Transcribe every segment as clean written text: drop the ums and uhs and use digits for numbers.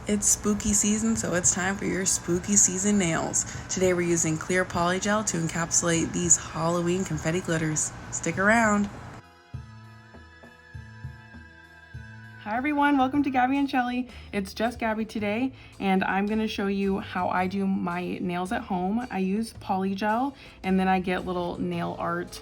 It's spooky season, so it's time for your spooky season nails. Today we're using clear polygel to encapsulate these Halloween confetti glitters. Stick around. Hi everyone, welcome to Gabby and Shelly. It's just Gabby today, and I'm gonna show you how I do my nails at home. I use polygel, and then I get little nail art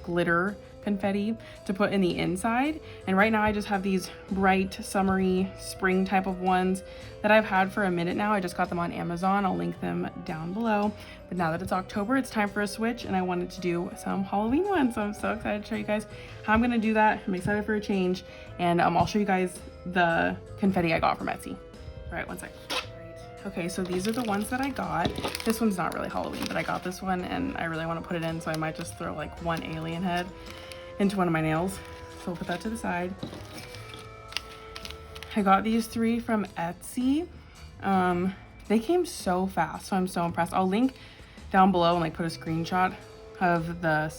glitter confetti to put in the inside. And right now I just have these bright summery spring type of ones that I've had for a minute now. I just got them on Amazon. I'll link them down below. But now that it's October, it's time for a switch, and I wanted to do some Halloween ones. So I'm so excited to show you guys how I'm gonna do that. I'm excited for a change, and I'll show you guys the confetti I got from Etsy. All right, one sec. Okay, so these are the ones that I got. This one's not really Halloween, but I got this one and I really want to put it in, so I might just throw like one alien head into one of my nails. So we'll put that to the side. I got these 3 from Etsy. They came so fast, so I'm so impressed. I'll link down below and like put a screenshot of the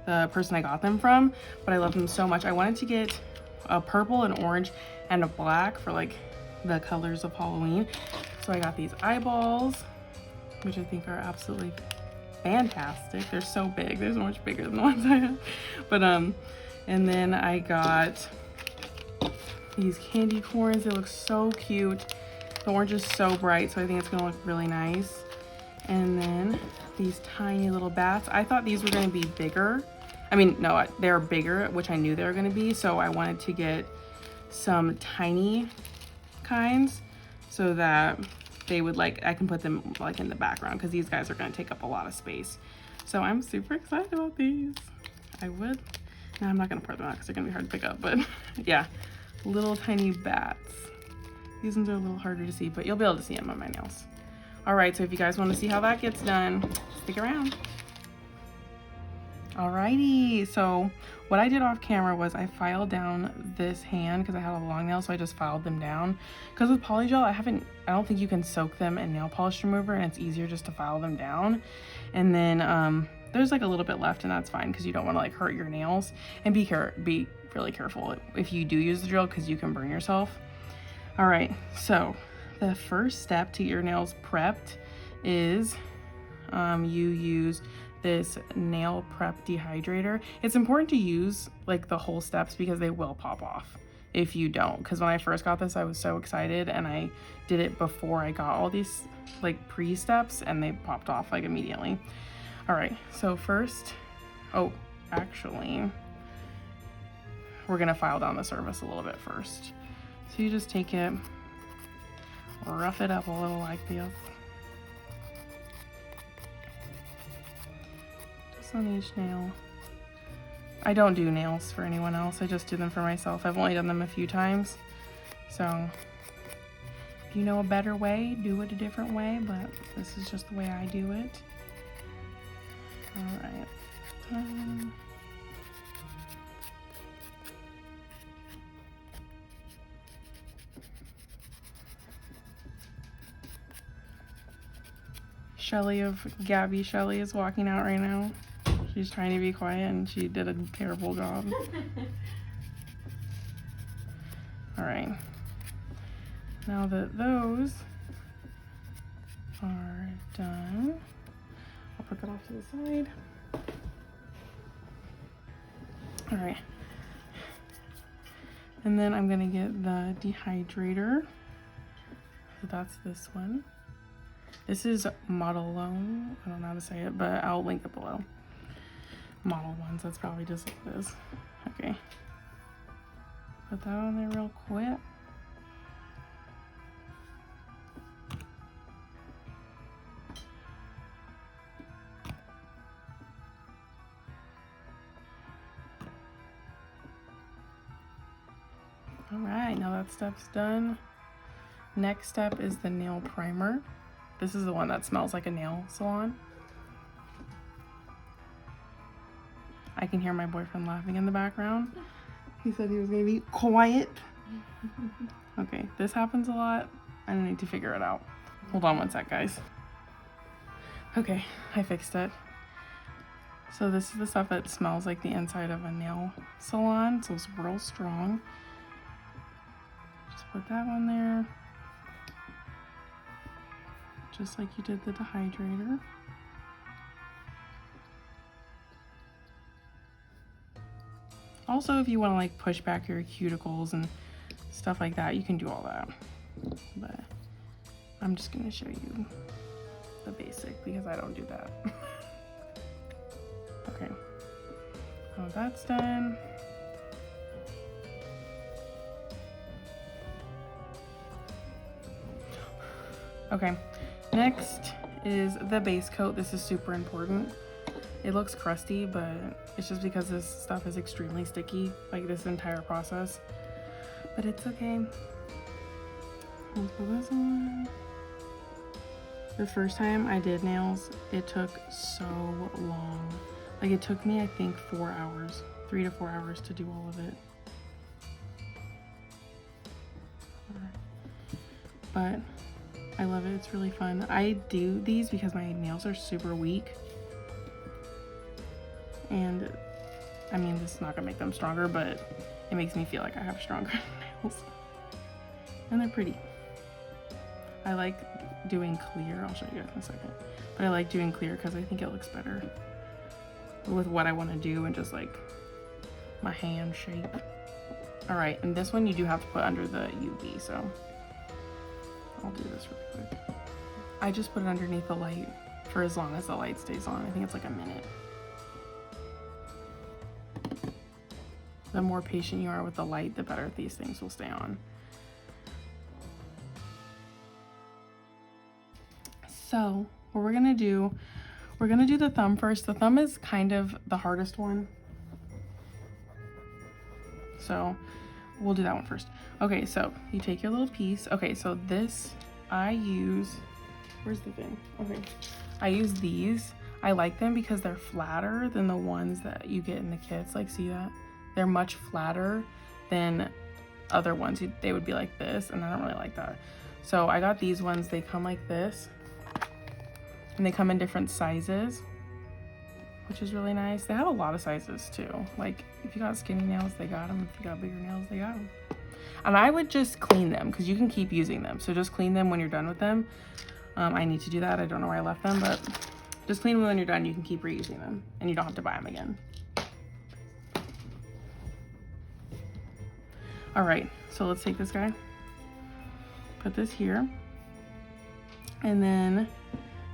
person I got them from, but I love them so much. I wanted to get a purple, an orange, and a black for like the colors of Halloween. So I got these eyeballs, which I think are absolutely fantastic. They're so big. They're so much bigger than the ones I have. But and then I got these candy corns. They look so cute. The orange is so bright, so I think it's gonna look really nice. And then these tiny little bats. I thought these were gonna be bigger. I mean, no, they're bigger, which I knew they were gonna be. So I wanted to get some tiny kinds so that they would like, I can put them like in the background, because these guys are going to take up a lot of space. So I'm super excited about these. No, I'm not going to pour them out because they're going to be hard to pick up, but yeah, little tiny bats. These ones are a little harder to see, but you'll be able to see them on my nails. All right, so if you guys want to see how that gets done, stick around. Alrighty, so what I did off camera was I filed down this hand because I had a long nail, so I just filed them down. Because with polygel, I don't think you can soak them in nail polish remover, and it's easier just to file them down. And then there's like a little bit left, and that's fine because you don't want to like hurt your nails. And be really careful if you do use the drill, because you can burn yourself. All right, so the first step to get your nails prepped is you use this nail prep dehydrator. It's important to use like the whole steps because they will pop off if you don't. Because when I first got this, I was so excited, and I did it before I got all these like pre-steps, and they popped off like immediately. All right, so first, actually, we're gonna file down the surface a little bit first. So you just take it, rough it up a little like this. On each nail. I don't do nails for anyone else, I just do them for myself. I've only done them a few times, so if you know a better way, do it a different way, but this is just the way I do it. All right. Gabby Shelly is walking out right now. She's trying to be quiet, and she did a terrible job. All right. Now that those are done, I'll put that off to the side. All right. And then I'm gonna get the dehydrator. So that's this one. This is Modelone. I don't know how to say it, but I'll link it below. Model ones, that's probably just like this. Okay. Put that on there real quick. All right, now that step's done. Next step is the nail primer. This is the one that smells like a nail salon. I can hear my boyfriend laughing in the background. He said he was gonna be quiet. Okay, this happens a lot. I need to figure it out. Hold on one sec, guys. Okay, I fixed it. So this is the stuff that smells like the inside of a nail salon, so it's real strong. Just put that on there. just like you did the Dehydrator. Also, if you want to like push back your cuticles and stuff like that, you can do all that. But I'm just gonna show you the basic because I don't do that. Okay, so that's done. Okay, next is the base coat. This is super important. It looks crusty, but it's just because this stuff is extremely sticky, like this entire process. But it's okay. Let's put this on. The first time I did nails, it took so long. Like it took me, I think, 4 hours, 3 to 4 hours to do all of it. But I love it, it's really fun. I do these because my nails are super weak. And I mean, this is not gonna make them stronger, but it makes me feel like I have stronger nails. And they're pretty. I like doing clear, I'll show you guys in a second. But I like doing clear because I think it looks better with what I want to do and just like my hand shape. All right, and this one you do have to put under the UV, so I'll do this really quick. I just put it underneath the light for as long as the light stays on. I think it's like a minute. The more patient you are with the light, the better these things will stay on. So what we're gonna do the thumb first. The thumb is kind of the hardest one. So we'll do that one first. Okay, so you take your little piece. Okay, so this I use, where's the thing? Okay, I use these. I like them because they're flatter than the ones that you get in the kits. Like, see that? They're much flatter than other ones. They would be like this, and I don't really like that. So I got these ones. They come like this, and they come in different sizes, which is really nice. They have a lot of sizes too. Like if you got skinny nails, they got them. If you got bigger nails, they got them. And I would just clean them because you can keep using them. So just clean them when you're done with them. I need to do that. I don't know where I left them, but just clean them when you're done. You can keep reusing them and you don't have to buy them again. All right, so let's take this guy, put this here, and then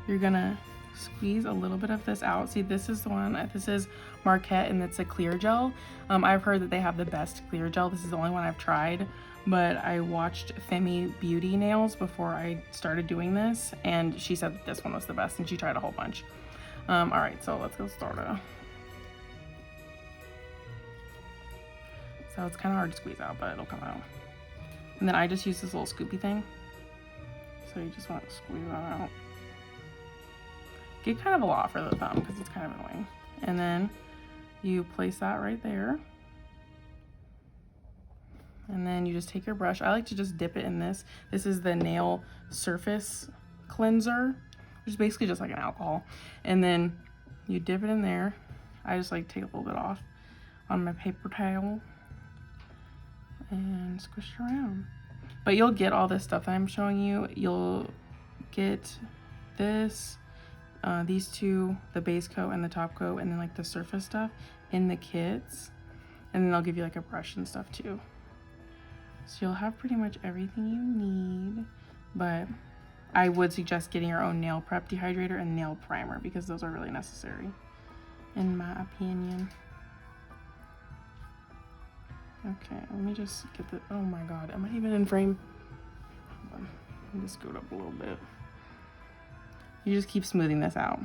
you're gonna squeeze a little bit of this out. See, this is the one, this is Markatt, and it's a clear gel. I've heard that they have the best clear gel. This is the only one I've tried, but I watched Femi Beauty Nails before I started doing this, and she said that this one was the best, and she tried a whole bunch. All right, so let's go start it. So it's kind of hard to squeeze out, but it'll come out. And then I just use this little scoopy thing. So you just want to squeeze that out. Get kind of a lot for the thumb because it's kind of annoying. And then you place that right there. And then you just take your brush. I like to just dip it in this. This is the nail surface cleanser, which is basically just like an alcohol. And then you dip it in there. I just like take a little bit off on my paper towel and squish it around. But you'll get all this stuff that I'm showing you. You'll get this, these two, the base coat and the top coat, and then like the surface stuff in the kits. And then they'll give you like a brush and stuff too. So you'll have pretty much everything you need, but I would suggest getting your own nail prep dehydrator and nail primer because those are really necessary, in my opinion. Okay, let me just get the, oh my god, am I even in frame? Hold on, let me just scoot up a little bit. You just keep smoothing this out.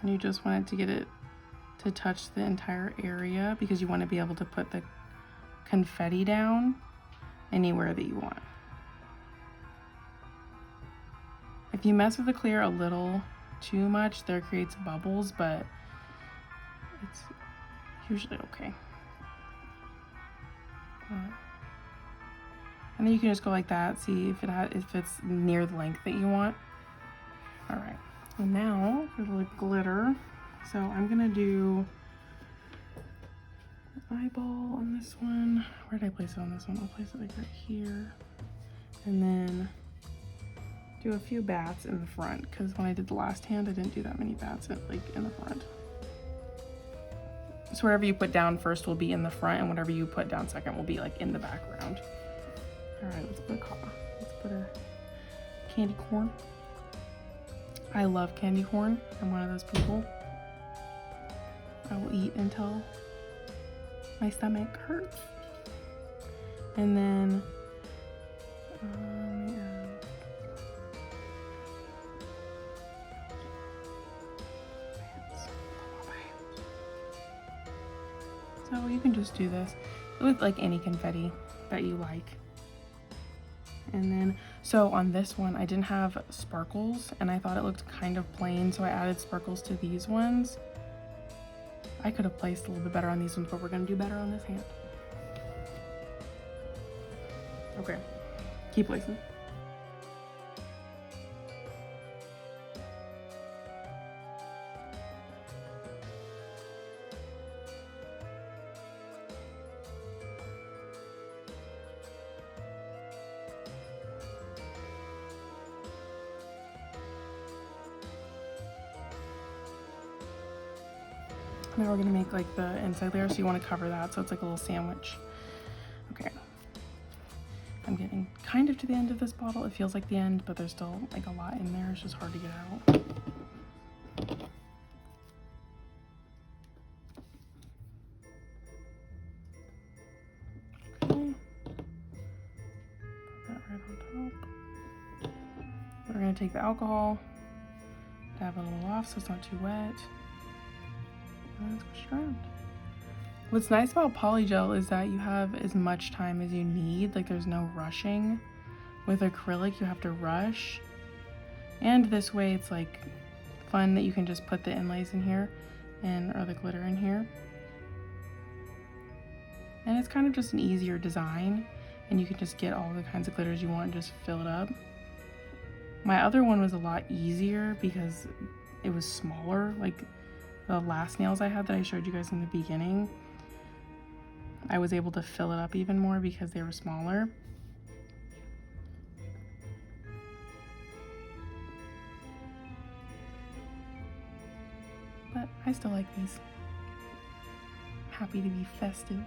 And you just want it to get it to touch the entire area because you want to be able to put the confetti down anywhere that you want. If you mess with the clear a little too much, there creates bubbles, but it's usually okay. And then you can just go like that, see if it's near the length that you want. All right, and now for the glitter, So I'm gonna do an eyeball on this one. Where did I place it on this one? I'll place it like right here. And then do a few bats in the front, because when I did the last hand, I didn't do that many bats in the front. So whatever you put down first will be in the front, and whatever you put down second will be like in the background. All right, let's put a candy corn. I love candy corn. I'm one of those people. I will eat until my stomach hurts. And then so you can just do this with like any confetti that you like. And then, so on this one, I didn't have sparkles and I thought it looked kind of plain, so I added sparkles to these ones. I could have placed a little bit better on these ones, but we're gonna do better on this hand. Okay, keep placing. Now we're gonna make like the inside layer, so you want to cover that so it's like a little sandwich. Okay. I'm getting kind of to the end of this bottle. It feels like the end, but there's still like a lot in there. It's just hard to get out. Okay. Put that right on top. We're gonna take the alcohol, dab it a little off so it's not too wet. And squish it around. What's nice about Polygel is that you have as much time as you need. Like there's no rushing. With acrylic you have to rush. And this way it's like fun that you can just put the inlays in here or the glitter in here. And it's kind of just an easier design, and you can just get all the kinds of glitters you want and just fill it up. My other one was a lot easier because it was smaller. Like the last nails I had that I showed you guys in the beginning, I was able to fill it up even more because they were smaller. But I still like these. Happy to be festive.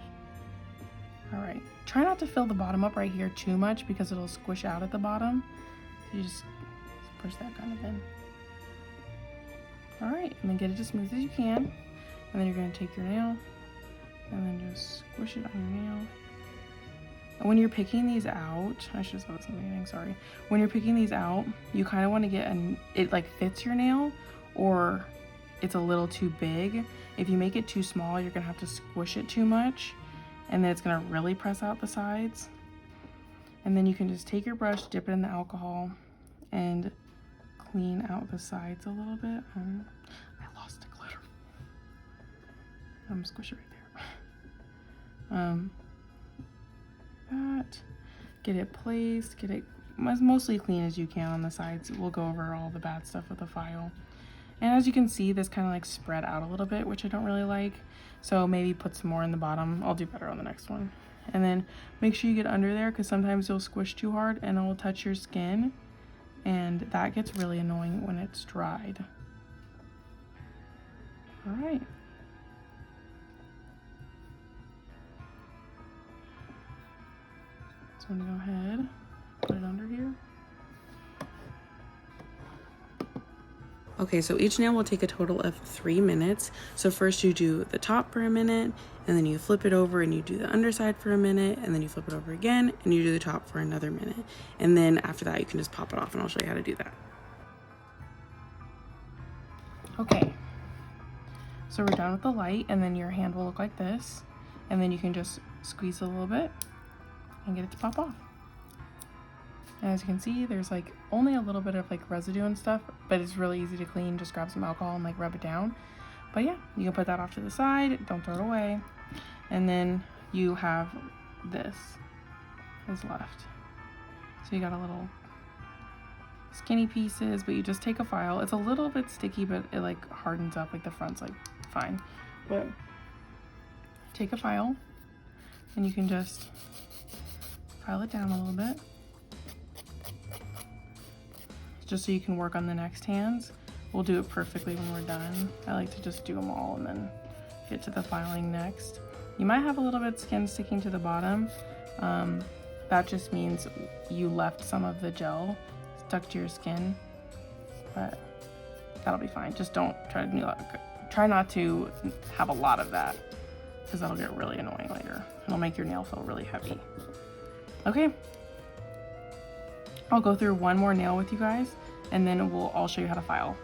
All right, try not to fill the bottom up right here too much because it'll squish out at the bottom. So you just push that kind of in. All right, and then get it as smooth as you can. And then you're gonna take your nail and then just squish it on your nail. And when you're picking these out, I should have said this in the beginning, sorry. When you're picking these out, you kind of want to get it like fits your nail, or it's a little too big. If you make it too small, you're gonna have to squish it too much, and then it's gonna really press out the sides. And then you can just take your brush, dip it in the alcohol, and clean out the sides a little bit. I lost the glitter. Squish it right there. That. Get it placed, get it as mostly clean as you can on the sides. We'll go over all the bad stuff with a file. And as you can see, this kind of like spread out a little bit, which I don't really like. So maybe put some more in the bottom. I'll do better on the next one. And then make sure you get under there, because sometimes you'll squish too hard and it will touch your skin. And that gets really annoying when it's dried. All right. So I'm gonna go ahead, put it under here. Okay, so each nail will take a total of 3 minutes. So first you do the top for a minute, and then you flip it over and you do the underside for a minute, and then you flip it over again and you do the top for another minute. And then after that you can just pop it off, and I'll show you how to do that. Okay, so we're done with the light, and then your hand will look like this. And then you can just squeeze a little bit and get it to pop off. And as you can see, there's like only a little bit of like residue and stuff, but it's really easy to clean. Just grab some alcohol and like rub it down. But yeah, you can put that off to the side, don't throw it away. And then you have this is left. So you got a little skinny pieces, but you just take a file. It's a little bit sticky, but it like hardens up, like the front's like fine. But take a file and you can just file it down a little bit, just so you can work on the next hands. We'll do it perfectly when we're done. I like to just do them all and then get to the filing next. You might have a little bit of skin sticking to the bottom. That just means you left some of the gel stuck to your skin, but that'll be fine. Just don't try not to have a lot of that, because that'll get really annoying later. It'll make your nail feel really heavy. Okay, I'll go through one more nail with you guys, and then I'll show you how to file.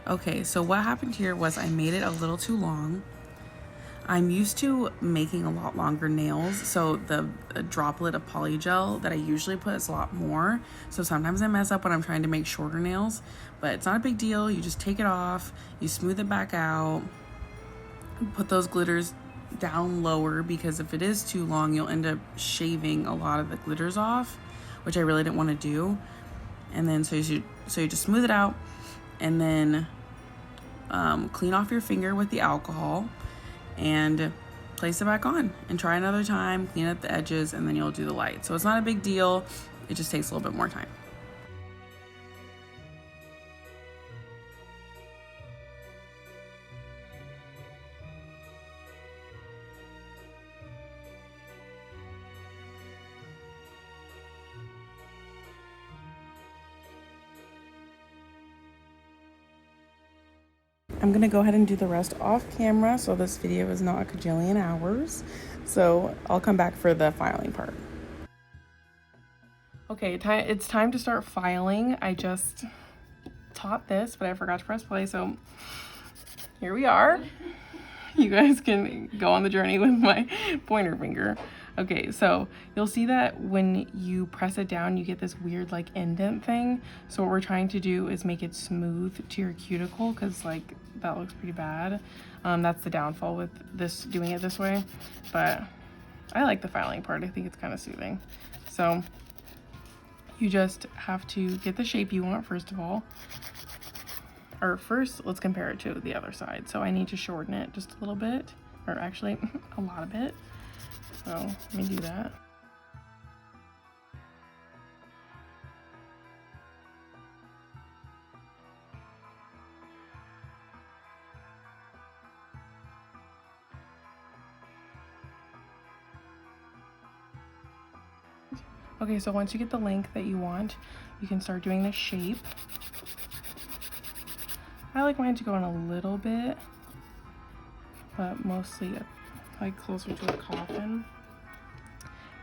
Okay, so what happened here was I made it a little too long. I'm used to making a lot longer nails, so the droplet of polygel that I usually put is a lot more. So sometimes I mess up when I'm trying to make shorter nails, but it's not a big deal. You just take it off, you smooth it back out, put those glitters down lower, because if it is too long, you'll end up shaving a lot of the glitters off, which I really didn't want to do. And then so you just smooth it out, and then clean off your finger with the alcohol and place it back on, and try another time, clean up the edges, and then you'll do the light. So it's not a big deal, it just takes a little bit more time. I'm gonna go ahead and do the rest off camera, so this video is not a cajillion hours. So I'll come back for the filing part. Okay, it's time to start filing. I just taught this, but I forgot to press play, so here we are. You guys can go on the journey with my pointer finger. Okay, so you'll see that when you press it down, you get this weird like indent thing. So what we're trying to do is make it smooth to your cuticle, because like that looks pretty bad. That's the downfall with this, doing it this way. But I like the filing part. I think it's kind of soothing. So you just have to get the shape you want first of all. Or first, let's compare it to the other side. So I need to shorten it just a little bit, or actually a lot of it. So let me do that. Okay, so once you get the length that you want, you can start doing the shape. I like mine to go in a little bit, but mostly like closer to a coffin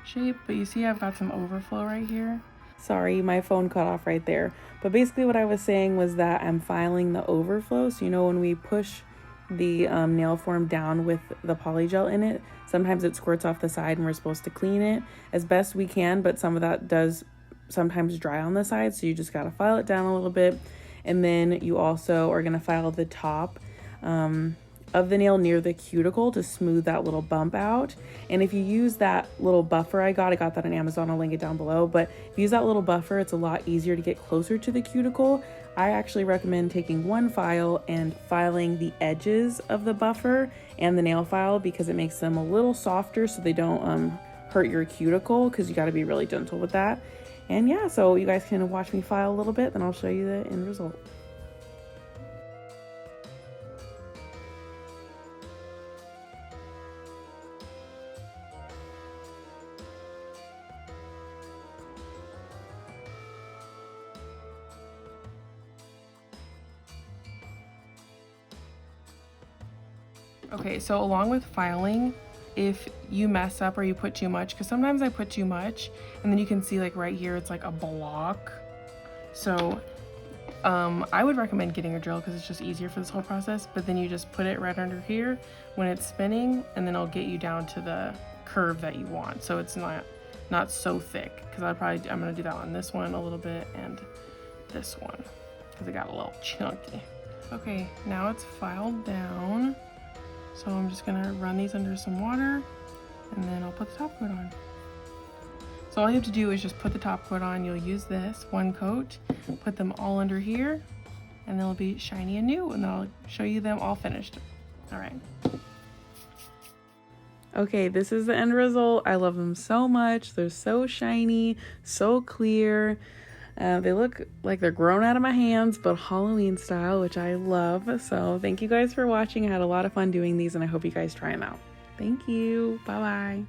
shape. But you see I've got some overflow right here. Sorry, my phone cut off right there. But basically what I was saying was that I'm filing the overflow. So you know when we push the nail form down with the polygel in it. Sometimes it squirts off the side and we're supposed to clean it as best we can, but some of that does sometimes dry on the side, so you just gotta file it down a little bit. And then you also are gonna file the top of the nail near the cuticle to smooth that little bump out. And if you use that little buffer I got that on Amazon, I'll link it down below, but if you use that little buffer, it's a lot easier to get closer to the cuticle. I actually recommend taking one file and filing the edges of the buffer and the nail file, because it makes them a little softer so they don't hurt your cuticle, because you got to be really gentle with that. And yeah, so you guys can watch me file a little bit, then I'll show you the end result. Okay, so along with filing, if you mess up or you put too much, because sometimes I put too much, and then you can see like right here, it's like a block. So I would recommend getting a drill because it's just easier for this whole process, but then you just put it right under here when it's spinning, and then it'll get you down to the curve that you want. So it's not so thick, because I'm gonna do that on this one a little bit and this one, because it got a little chunky. Okay, now it's filed down. So I'm just gonna run these under some water, and then I'll put the top coat on. So all you have to do is just put the top coat on. You'll use this one coat, put them all under here, and they'll be shiny and new, and then I'll show you them all finished. All right. Okay, this is the end result. I love them so much. They're so shiny, so clear. They look like they're grown out of my hands, but Halloween style, which I love. So thank you guys for watching. I had a lot of fun doing these, and I hope you guys try them out. Thank you. Bye-bye.